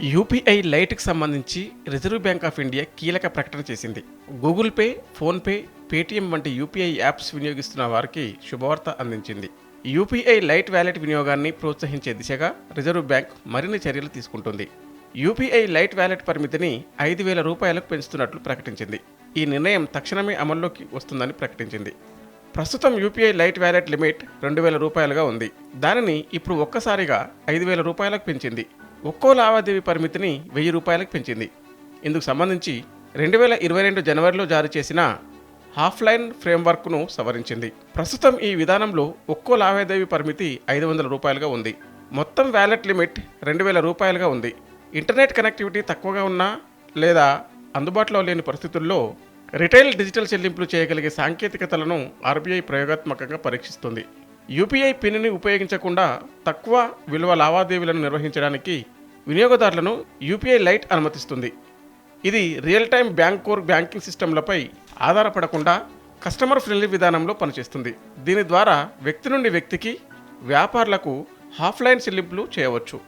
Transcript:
UPI లైట్కి సంబంధించి reserve bank of India కీలక ప్రకటన చేసింది. గూగుల్ పే, ఫోన్పే, పేటీఎం వంటి యూపీఐ యాప్స్ వినియోగిస్తున్న వారికి శుభవార్త అందించింది. యూపీఐ లైట్ వ్యాలెట్ వినియోగాన్ని ప్రోత్సహించే దిశగా రిజర్వ్ బ్యాంక్ మరిన్ని చర్యలు తీసుకుంటుంది. యూపీఐ లైట్ వ్యాలెట్ పరిమితిని 5,000 రూపాయలకు పెంచుతున్నట్లు ప్రకటించింది. ఈ నిర్ణయం తక్షణమే అమల్లోకి వస్తుందని ప్రకటించింది. ప్రస్తుతం యూపీఐ లైట్ వ్యాలెట్ లిమిట్ 2,000 రూపాయలుగా ఉంది. దానిని ఇప్పుడు ఒక్కసారిగా 5,000 రూపాయలకు పెంచింది. ఒక్కో లావాదేవీ పరిమితిని 1,000 రూపాయలకు పెంచింది. ఇందుకు సంబంధించి 2022 జనవరిలో జారీ చేసిన హాఫ్లైన్ ఫ్రేమ్వర్క్ను సవరించింది. ప్రస్తుతం ఈ విధానంలో ఒక్కో లావాదేవీ పరిమితి 500 రూపాయలుగా ఉంది. మొత్తం వ్యాలెట్ లిమిట్ 2,000 రూపాయలుగా ఉంది. ఇంటర్నెట్ కనెక్టివిటీ తక్కువగా ఉన్నా లేదా అందుబాటులో లేని పరిస్థితుల్లో రిటైల్ డిజిటల్ చెల్లింపులు చేయగలిగే సాంకేతికతలను ఆర్బీఐ ప్రయోగాత్మకంగా పరీక్షిస్తుంది. యూపీఐ పిన్ని ఉపయోగించకుండా తక్కువ విలువ లావాదేవీలను నిర్వహించడానికి వినియోగదారులను యూపీఐ లైట్ అనుమతిస్తుంది. ఇది రియల్ టైమ్ కోర్ బ్యాంకింగ్ సిస్టమ్లపై ఆధారపడకుండా కస్టమర్ ఫ్రెండ్లీ విధానంలో పనిచేస్తుంది. దీని ద్వారా వ్యక్తి నుండి వ్యక్తికి, వ్యాపారులకు ఆఫ్లైన్ చెల్లింపులు చేయవచ్చు.